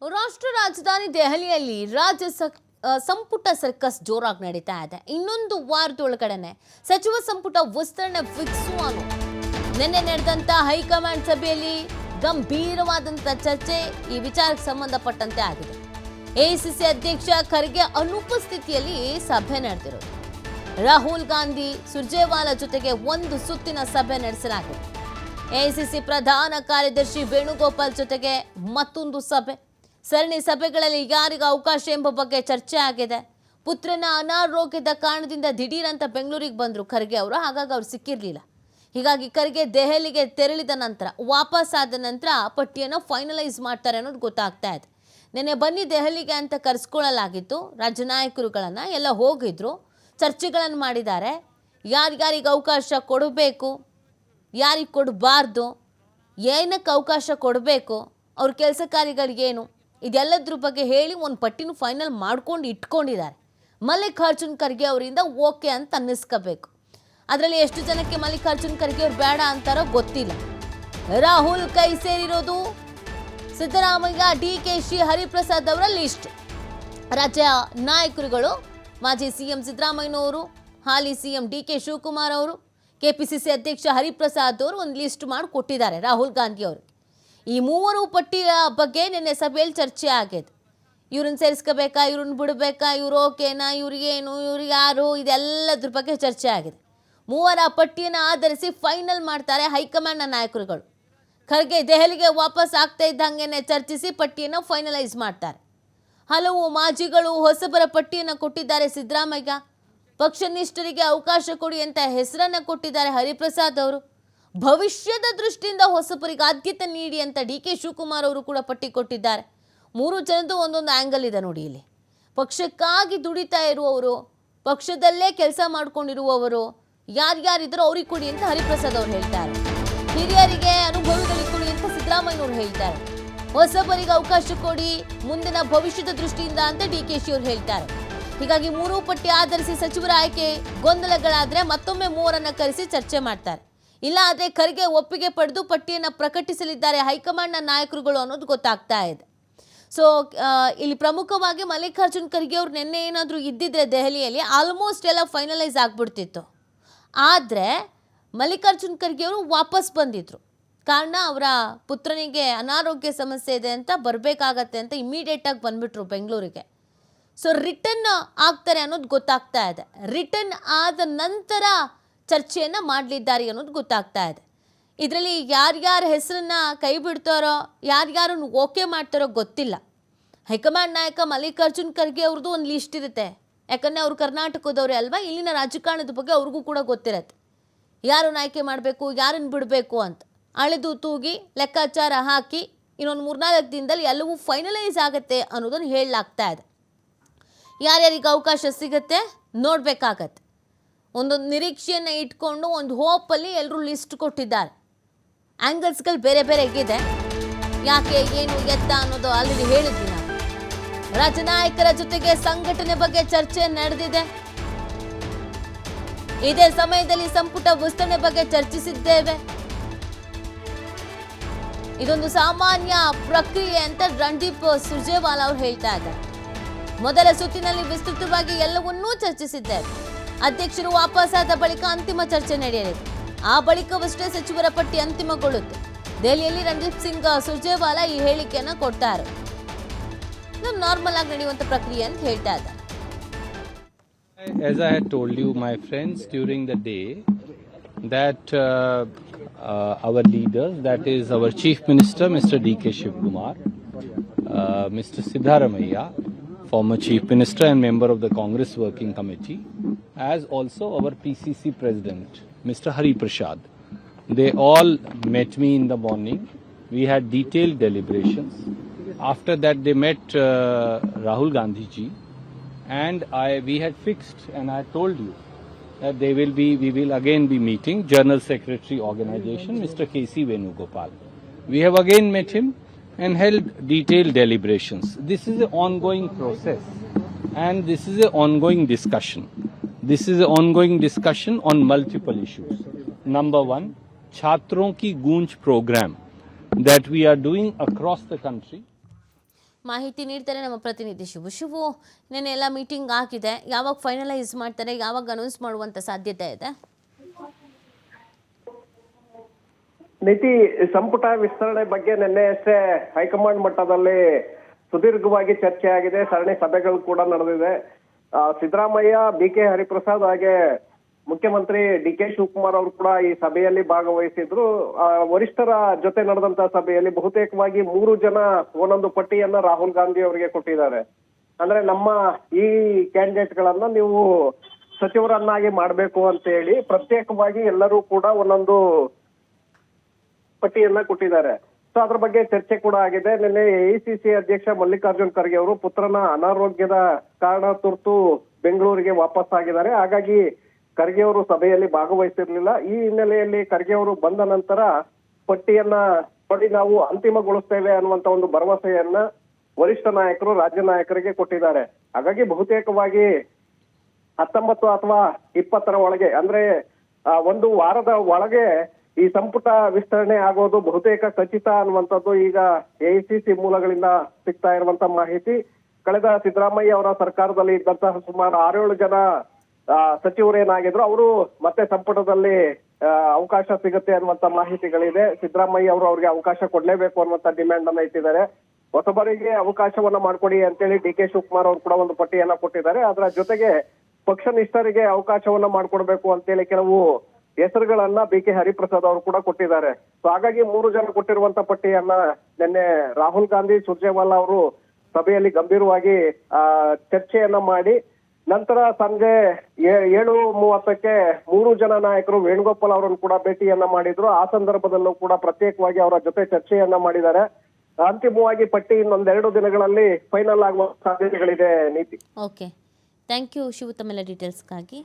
ರಾಷ್ಟ್ರ ರಾಜಧಾನಿ ದೆಹಲಿಯಲ್ಲಿ ಸಂಪುಟ ಸರ್ಕಸ್ ಜೋರಾಗಿ ನಡೀತಾ ಇದೆ. ಇನ್ನೊಂದು ವಾರದೊಳಗಡೆ ಸಚಿವ ಸಂಪುಟ ವಿಸ್ತರಣೆ ಫಿಕ್ಸು ಅನ್ನೋ ನಿನ್ನೆ ನಡೆದಂತ ಹೈಕಮಾಂಡ್ ಸಭೆಯಲ್ಲಿ ಗಂಭೀರವಾದಂತ ಚರ್ಚೆ ಈ ವಿಚಾರಕ್ಕೆ ಸಂಬಂಧಪಟ್ಟಂತೆ ಆಗಿದೆ. ಎಐಸಿಸಿ ಅಧ್ಯಕ್ಷ ಖರ್ಗೆ ಅನುಪಸ್ಥಿತಿಯಲ್ಲಿ ಸಭೆ ನಡೆದಿರೋದು. ರಾಹುಲ್ ಗಾಂಧಿ ಸುರ್ಜೇವಾಲಾ ಜೊತೆಗೆ ಒಂದು ಸುತ್ತಿನ ಸಭೆ ನಡೆಸಲಾಗಿದೆ. ಎಐಸಿಸಿ ಪ್ರಧಾನ ಕಾರ್ಯದರ್ಶಿ ವೇಣುಗೋಪಾಲ್ ಜೊತೆಗೆ ಮತ್ತೊಂದು ಸಭೆ. ಸರಣಿ ಸಭೆಗಳಲ್ಲಿ ಯಾರಿಗೆ ಅವಕಾಶ ಎಂಬ ಬಗ್ಗೆ ಚರ್ಚೆ ಆಗಿದೆ. ಪುತ್ರನ ಅನಾರೋಗ್ಯದ ಕಾರಣದಿಂದ ದಿಢೀರಂತ ಬೆಂಗಳೂರಿಗೆ ಬಂದರು ಖರ್ಗೆ ಅವರು. ಹಾಗಾಗಿ ಅವ್ರು ಸಿಕ್ಕಿರಲಿಲ್ಲ. ಹೀಗಾಗಿ ಖರ್ಗೆ ದೆಹಲಿಗೆ ತೆರಳಿದ ನಂತರ ವಾಪಸ್ ಆದ ನಂತರ ಪಟ್ಟಿಯನ್ನು ಫೈನಲೈಸ್ ಮಾಡ್ತಾರೆ ಅನ್ನೋದು ಗೊತ್ತಾಗ್ತಾ ಇದೆ. ನಿನ್ನೆ ಬನ್ನಿ ದೆಹಲಿಗೆ ಅಂತ ಕರೆಸ್ಕೊಳ್ಳಲಾಗಿತ್ತು. ರಾಜ್ಯ ನಾಯಕರುಗಳನ್ನು ಎಲ್ಲ ಹೋಗಿದ್ರು, ಚರ್ಚೆಗಳನ್ನು ಮಾಡಿದ್ದಾರೆ. ಯಾರ್ಯಾರಿಗೆ ಅವಕಾಶ ಕೊಡಬೇಕು, ಯಾರಿಗೆ ಕೊಡಬಾರ್ದು, ಏನಕ್ಕೆ ಅವಕಾಶ ಕೊಡಬೇಕು, ಅವ್ರ ಕೆಲಸ ಕಾರ್ಯಗಳಿಗೇನು, ಇದೆಲ್ಲದ್ರ ಬಗ್ಗೆ ಹೇಳಿ ಒಂದು ಪಟ್ಟಿನ ಫೈನಲ್ ಮಾಡ್ಕೊಂಡು ಇಟ್ಕೊಂಡಿದ್ದಾರೆ. ಮಲ್ಲಿಕಾರ್ಜುನ್ ಖರ್ಗೆ ಅವರಿಂದ ಓಕೆ ಅಂತ ಅನ್ನಿಸ್ಕೋಬೇಕು. ಅದರಲ್ಲಿ ಎಷ್ಟು ಜನಕ್ಕೆ ಮಲ್ಲಿಕಾರ್ಜುನ್ ಖರ್ಗೆ ಅವ್ರು ಬೇಡ ಅಂತಾರೋ ಗೊತ್ತಿಲ್ಲ. ರಾಹುಲ್ ಕೈ ಸೇರಿರೋದು ಸಿದ್ದರಾಮಯ್ಯ, ಡಿಕೆಶಿ, ಹರಿಪ್ರಸಾದ್ ಅವರ ಲಿಸ್ಟ್. ರಾಜ್ಯ ನಾಯಕರುಗಳು ಮಾಜಿ ಸಿಎಂ ಸಿದ್ದರಾಮಯ್ಯನವರು, ಹಾಲಿ ಸಿಎಂ ಡಿಕೆ ಶಿವಕುಮಾರ್ ಅವರು, ಕೆಪಿಸಿಸಿ ಅಧ್ಯಕ್ಷ ಹರಿಪ್ರಸಾದ್ ಅವರು ಒಂದು ಲಿಸ್ಟ್ ಮಾಡಿ ಕೊಟ್ಟಿದ್ದಾರೆ ರಾಹುಲ್ ಗಾಂಧಿ ಅವರು. ಈ ಮೂವರು ಪಟ್ಟಿಯ ಬಗ್ಗೆ ನಿನ್ನೆ ಸಭೆಯಲ್ಲಿ ಚರ್ಚೆ ಆಗಿದೆ. ಇವ್ರನ್ನ ಸೇರಿಸ್ಕೋಬೇಕಾ, ಇವ್ರನ್ನ ಬಿಡಬೇಕಾ, ಇವ್ರು ಓಕೆನಾ, ಇವ್ರಿಗೇನು, ಇವ್ರು ಯಾರು, ಇದೆಲ್ಲದ್ರ ಬಗ್ಗೆ ಚರ್ಚೆ ಆಗಿದೆ. ಮೂವರ ಪಟ್ಟಿಯನ್ನು ಆಧರಿಸಿ ಫೈನಲ್ ಮಾಡ್ತಾರೆ ಹೈಕಮಾಂಡ್ನ ನಾಯಕರುಗಳು. ಖರ್ಗೆ ದೆಹಲಿಗೆ ವಾಪಸ್ ಆಗ್ತಾ ಇದ್ದಂಗೆ ಚರ್ಚಿಸಿ ಪಟ್ಟಿಯನ್ನು ಫೈನಲೈಸ್ ಮಾಡ್ತಾರೆ. ಹಲವು ಮಾಜಿಗಳು ಹೊಸಬರ ಪಟ್ಟಿಯನ್ನು ಕೊಟ್ಟಿದ್ದಾರೆ ಸಿದ್ದರಾಮಯ್ಯ. ಪಕ್ಷನಿಷ್ಠರಿಗೆ ಅವಕಾಶ ಕೊಡಿ ಅಂತ ಹೆಸರನ್ನು ಕೊಟ್ಟಿದ್ದಾರೆ ಹರಿಪ್ರಸಾದ್ ಅವರು. ಭವಿಷ್ಯದ ದೃಷ್ಟಿಯಿಂದ ಹೊಸಬರಿಗೆ ಆದ್ಯತೆ ನೀಡಿ ಅಂತ ಡಿಕೆ ಶಿವಕುಮಾರ್ ಅವರು ಕೂಡ ಪಟ್ಟಿ ಕೊಟ್ಟಿದ್ದಾರೆ. ಮೂರು ಜನದ್ದು ಒಂದೊಂದು ಆ್ಯಂಗಲ್ ಇದೆ ನೋಡಿ. ಇಲ್ಲಿ ಪಕ್ಷಕ್ಕಾಗಿ ದುಡಿತಾ ಇರುವವರು, ಪಕ್ಷದಲ್ಲೇ ಕೆಲಸ ಮಾಡ್ಕೊಂಡಿರುವವರು ಯಾರ್ಯಾರಿದ್ರು ಅವ್ರಿಗೆ ಕೊಡಿ ಅಂತ ಹರಿಪ್ರಸಾದ್ ಅವರು ಹೇಳ್ತಾರೆ. ಹಿರಿಯರಿಗೆ ಅನುಭವಿಗಳಿಗೆ ಕೊಡಿ ಅಂತ ಸಿದ್ದರಾಮಯ್ಯನವರು ಹೇಳ್ತಾರೆ. ಹೊಸಬರಿಗೆ ಅವಕಾಶ ಕೊಡಿ ಮುಂದಿನ ಭವಿಷ್ಯದ ದೃಷ್ಟಿಯಿಂದ ಅಂತ ಡಿಕೆಶಿ ಅವರು ಹೇಳ್ತಾರೆ. ಹೀಗಾಗಿ ಮೂರು ಪಟ್ಟಿ ಆಧರಿಸಿ ಸಚಿವರ ಆಯ್ಕೆ ಗೊಂದಲಗಳಾದರೆ ಮತ್ತೊಮ್ಮೆ ಮೂವರನ್ನು ಕರೆಸಿ ಚರ್ಚೆ ಮಾಡ್ತಾರೆ. ಇಲ್ಲ ಆದರೆ ಖರ್ಗೆ ಒಪ್ಪಿಗೆ ಪಡೆದು ಪಟ್ಟಿಯನ್ನು ಪ್ರಕಟಿಸಲಿದ್ದಾರೆ ಹೈಕಮಾಂಡ್ನ ನಾಯಕರುಗಳು ಅನ್ನೋದು ಗೊತ್ತಾಗ್ತಾ ಇದೆ. ಸೊ ಇಲ್ಲಿ ಪ್ರಮುಖವಾಗಿ ಮಲ್ಲಿಕಾರ್ಜುನ್ ಖರ್ಗೆ ಅವ್ರು ನಿನ್ನೆ ಏನಾದರೂ ಇದ್ದಿದ್ರೆ ದೆಹಲಿಯಲ್ಲಿ ಆಲ್ಮೋಸ್ಟ್ ಎಲ್ಲ ಫೈನಲೈಸ್ ಆಗಿಬಿಡ್ತಿತ್ತು. ಆದರೆ ಮಲ್ಲಿಕಾರ್ಜುನ್ ಖರ್ಗೆ ಅವರು ವಾಪಸ್ ಬಂದಿದ್ರು. ಕಾರಣ ಅವರ ಪುತ್ರನಿಗೆ ಅನಾರೋಗ್ಯ ಸಮಸ್ಯೆ ಇದೆ ಅಂತ ಬರಬೇಕಾಗತ್ತೆ ಅಂತ ಇಮಿಡಿಯೇಟಾಗಿ ಬಂದುಬಿಟ್ರು ಬೆಂಗಳೂರಿಗೆ. ಸೊ ರಿಟರ್ನ್ ಆಗ್ತಾರೆ ಅನ್ನೋದು ಗೊತ್ತಾಗ್ತಾ ಇದೆ. ರಿಟರ್ನ್ ಆದ ನಂತರ ಚರ್ಚೆಯನ್ನು ಮಾಡಲಿದ್ದಾರೆ ಅನ್ನೋದು ಗೊತ್ತಾಗ್ತಾ ಇದೆ. ಇದರಲ್ಲಿ ಯಾರ್ಯಾರ ಹೆಸರನ್ನ ಕೈ ಬಿಡ್ತಾರೋ, ಯಾರ್ಯಾರನ್ನು ಓಕೆ ಮಾಡ್ತಾರೋ ಗೊತ್ತಿಲ್ಲ. ಹೈಕಮಾಂಡ್ ನಾಯಕ ಮಲ್ಲಿಕಾರ್ಜುನ್ ಖರ್ಗೆ ಅವ್ರದ್ದು ಒಂದು ಲಿಸ್ಟ್ ಇರುತ್ತೆ. ಯಾಕಂದರೆ ಅವರು ಕರ್ನಾಟಕದವರೇ ಅಲ್ವಾ, ಇಲ್ಲಿನ ರಾಜಕಾರಣದ ಬಗ್ಗೆ ಅವ್ರಿಗೂ ಕೂಡ ಗೊತ್ತಿರತ್ತೆ. ಯಾರನ್ನು ಆಯ್ಕೆ ಮಾಡಬೇಕು, ಯಾರನ್ನು ಬಿಡಬೇಕು ಅಂತ ಅಳೆದು ತೂಗಿ ಲೆಕ್ಕಾಚಾರ ಹಾಕಿ ಇನ್ನೊಂದು 3-4 ದಿನದಲ್ಲಿ ಎಲ್ಲವೂ ಫೈನಲೈಸ್ ಆಗುತ್ತೆ ಅನ್ನೋದನ್ನು ಹೇಳಲಾಗ್ತಾ ಇದೆ. ಯಾರ್ಯಾರಿಗೆ ಅವಕಾಶ ಸಿಗುತ್ತೆ ನೋಡಬೇಕಾಗತ್ತೆ. ಒಂದೊಂದು ನಿರೀಕ್ಷೆಯನ್ನು ಇಟ್ಕೊಂಡು ಒಂದು ಹೋಪಲ್ಲಿ ಎಲ್ಲರೂ ಲಿಸ್ಟ್ ಕೊಟ್ಟಿದ್ದಾರೆ. ಆ್ಯಂಗಲ್ಸ್ಗಳು ಬೇರೆ ಬೇರೆ ಇದೆ. ಯಾಕೆ, ಏನು, ಎತ್ತ ಅನ್ನೋದು ಆಲ್ರೆಡಿ ಹೇಳಿದ್ವಿ ನಾವು. ರಾಜ್ಯ ನಾಯಕರ ಜೊತೆಗೆ ಸಂಘಟನೆ ಬಗ್ಗೆ ಚರ್ಚೆ ನಡೆದಿದೆ. ಇದೇ ಸಮಯದಲ್ಲಿ ಸಂಪುಟ ವಿಸ್ತರಣೆ ಬಗ್ಗೆ ಚರ್ಚಿಸಿದ್ದೇವೆ. ಇದೊಂದು ಸಾಮಾನ್ಯ ಪ್ರಕ್ರಿಯೆ ಅಂತ ರಣದೀಪ್ ಸುರ್ಜೇವಾಲಾ ಅವರು ಹೇಳ್ತಾ ಇದ್ದಾರೆ. ಮೊದಲ ಸುತ್ತಿನಲ್ಲಿ ವಿಸ್ತೃತವಾಗಿ ಎಲ್ಲವನ್ನೂ ಚರ್ಚಿಸಿದ್ದೇವೆ. ಅಧ್ಯಕ್ಷರು ವಾಪಸ್ಸಾದ ಬಳಿಕ ಅಂತಿಮ ಚರ್ಚೆ ನಡೆಯಲಿದೆ. ಆ ಬಳಿಕವಷ್ಟೇ ಸಚಿವರ ಪಟ್ಟಿ ಅಂತಿಮಗೊಳ್ಳುತ್ತೆ. ದೆಹಲಿಯಲ್ಲಿ ರಣದೀಪ್ ಸಿಂಗ್ ಸುರ್ಜೇವಾಲಾ ಈ ಹೇಳಿಕೆಯನ್ನು ಕೊಡ್ತಾರೆ. ಇದು ನಾರ್ಮಲ್ ಆಗಿ ನಡೆಯುವಂತ ಪ್ರಕ್ರಿಯೆ ಅಂತ ಹೇಳ್ತಾ ಇದ್ದಾರೆ. As I had told you, my friends, during the day, that our leaders, that is our Chief Minister, Mr. D.K. Shivkumar, Mr. Siddaramaiah, former Chief Minister and member of the Congress Working Committee, as also our PCC President, Mr. Hari Prasad. They all met me in the morning. We had detailed deliberations. After that, they met Rahul Gandhi ji, and we had fixed, and I told you that we will again be meeting General Secretary Organization, Mr. K.C. Venugopal. We have again met him and held detailed deliberations. This is an ongoing process, and this is an ongoing discussion. This is an ongoing discussion on multiple issues. Number one, Chhatron Ki Goonj program that we are doing across the country. ಮಾಹಿತಿ ನೀಡ್ತಾರೆ ನಮ್ಮ ಪ್ರತಿನಿಧಿ ಶಿವು. ನೆನ್ನೆ ಎಲ್ಲ meeting ಆಗಿದೆ, ಯಾವಾಗ finalise ಮಾಡ್ತಾರೆ, ಯಾವಾಗ ಅನೌನ್ಸ್ ಮಾಡುವಂತ ಸಾಧ್ಯತೆ ಇದೆ? ನೀತಿ ಸಂಪುಟ ವಿಸ್ತರಣೆ ಬಗ್ಗೆ ನಿನ್ನೆ ಅಷ್ಟೇ ಹೈಕಮಾಂಡ್ ಮಟ್ಟದಲ್ಲಿ ಸುದೀರ್ಘವಾಗಿ ಚರ್ಚೆ ಆಗಿದೆ. ಸರಣಿ ಸಭೆಗಳು ಕೂಡ ನಡೆದಿದೆ. ಸಿದ್ದರಾಮಯ್ಯ, BK ಹರಿಪ್ರಸಾದ್ ಹಾಗೆ ಮುಖ್ಯಮಂತ್ರಿ DK ಶಿವಕುಮಾರ್ ಅವರು ಕೂಡ ಈ ಸಭೆಯಲ್ಲಿ ಭಾಗವಹಿಸಿದ್ರು. ವರಿಷ್ಠರ ಜೊತೆ ನಡೆದಂತ ಸಭೆಯಲ್ಲಿ ಬಹುತೇಕವಾಗಿ 3 ಜನ ಒಂದೊಂದು ಪಟ್ಟಿಯನ್ನ ರಾಹುಲ್ ಗಾಂಧಿ ಅವರಿಗೆ ಕೊಟ್ಟಿದ್ದಾರೆ. ಅಂದ್ರೆ ನಮ್ಮ ಈ ಕ್ಯಾಂಡಿಡೇಟ್ ಗಳನ್ನ ನೀವು ಸಚಿವರನ್ನಾಗಿ ಮಾಡ್ಬೇಕು ಅಂತ ಹೇಳಿ ಪ್ರತ್ಯೇಕವಾಗಿ ಎಲ್ಲರೂ ಕೂಡ ಒಂದೊಂದು ಪಟ್ಟಿಯನ್ನ ಕೊಟ್ಟಿದ್ದಾರೆ. ಸೊ ಅದ್ರ ಬಗ್ಗೆ ಚರ್ಚೆ ಕೂಡ ಆಗಿದೆ. ನಿನ್ನೆ AICC ಅಧ್ಯಕ್ಷ ಮಲ್ಲಿಕಾರ್ಜುನ್ ಖರ್ಗೆ ಅವರು ಪುತ್ರನ ಅನಾರೋಗ್ಯದ ಕಾರಣ ತುರ್ತು ಬೆಂಗಳೂರಿಗೆ ವಾಪಸ್ ಆಗಿದ್ದಾರೆ. ಹಾಗಾಗಿ ಖರ್ಗೆ ಅವರು ಸಭೆಯಲ್ಲಿ ಭಾಗವಹಿಸಿರ್ಲಿಲ್ಲ. ಈ ಹಿನ್ನೆಲೆಯಲ್ಲಿ ಖರ್ಗೆ ಅವರು ಬಂದ ನಂತರ ಪಟ್ಟಿಯನ್ನ ನೋಡಿ ನಾವು ಅಂತಿಮಗೊಳಿಸ್ತೇವೆ ಅನ್ನುವಂತ ಒಂದು ಭರವಸೆಯನ್ನ ವರಿಷ್ಠ ನಾಯಕರು ರಾಜ್ಯ ನಾಯಕರಿಗೆ ಕೊಟ್ಟಿದ್ದಾರೆ. ಹಾಗಾಗಿ ಬಹುತೇಕವಾಗಿ 19 ಅಥವಾ 20ರ ಒಳಗೆ ಅಂದ್ರೆ ಒಂದು ವಾರದ ಒಳಗೆ ಈ ಸಂಪುಟ ವಿಸ್ತರಣೆ ಆಗೋದು ಬಹುತೇಕ ಖಚಿತ ಅನ್ನುವಂಥದ್ದು ಈಗ AICC ಮೂಲಗಳಿಂದ ಸಿಗ್ತಾ ಇರುವಂತ ಮಾಹಿತಿ. ಕಳೆದ ಸಿದ್ದರಾಮಯ್ಯ ಅವರ ಸರ್ಕಾರದಲ್ಲಿ ಇದ್ದಂತಹ ಸುಮಾರು 6-7 ಜನ ಸಚಿವರೇನಾಗಿದ್ರು ಅವರು ಮತ್ತೆ ಸಂಪುಟದಲ್ಲಿ ಅವಕಾಶ ಸಿಗುತ್ತೆ ಅನ್ನುವಂತ ಮಾಹಿತಿಗಳಿದೆ. ಸಿದ್ದರಾಮಯ್ಯ ಅವರು ಅವ್ರಿಗೆ ಅವಕಾಶ ಕೊಡ್ಲೇಬೇಕು ಅನ್ನುವಂತ ಡಿಮ್ಯಾಂಡ್ ಅನ್ನ ಇಟ್ಟಿದ್ದಾರೆ. ಹೊಸಬರಿಗೆ ಅವಕಾಶವನ್ನ ಮಾಡ್ಕೊಡಿ ಅಂತೇಳಿ DK ಶಿವಕುಮಾರ್ ಅವರು ಕೂಡ ಒಂದು ಪಟ್ಟಿಯನ್ನ ಕೊಟ್ಟಿದ್ದಾರೆ. ಅದರ ಜೊತೆಗೆ ಪಕ್ಷನಿಷ್ಠರಿಗೆ ಅವಕಾಶವನ್ನ ಮಾಡ್ಕೊಡ್ಬೇಕು ಅಂತೇಳಿ ಕೆಲವು ಹೆಸರುಗಳನ್ನ BK ಹರಿಪ್ರಸಾದ್ ಅವರು ಕೂಡ ಕೊಟ್ಟಿದ್ದಾರೆ. ಸೊ ಹಾಗಾಗಿ 3 ಜನ ಕೊಟ್ಟಿರುವಂತ ಪಟ್ಟಿಯನ್ನ ನಿನ್ನೆ ರಾಹುಲ್ ಗಾಂಧಿ, ಸುರ್ಜೇವಾಲಾ ಅವರು ಸಭೆಯಲ್ಲಿ ಗಂಭೀರವಾಗಿ ಚರ್ಚೆಯನ್ನ ಮಾಡಿ ನಂತರ ಸಂಜೆ 7:30ಕ್ಕೆ 3 ಜನ ನಾಯಕರು ವೇಣುಗೋಪಾಲ್ ಅವರನ್ನು ಕೂಡ ಭೇಟಿಯನ್ನ ಮಾಡಿದ್ರು. ಆ ಸಂದರ್ಭದಲ್ಲೂ ಕೂಡ ಪ್ರತ್ಯೇಕವಾಗಿ ಅವರ ಜೊತೆ ಚರ್ಚೆಯನ್ನ ಮಾಡಿದ್ದಾರೆ. ಅಂತಿಮವಾಗಿ ಪಟ್ಟಿ ಇನ್ನೊಂದೆರಡು ದಿನಗಳಲ್ಲಿ ಫೈನಲ್ ಆಗುವ ಸಾಧ್ಯತೆಗಳಿದೆ. ನೀತಿ. ಓಕೆ, ಥ್ಯಾಂಕ್ ಯು ಶಿವು, ತಮ್ಮೆಲ್ಲ ಡೀಟೇಲ್ಸ್ಗಾಗಿ.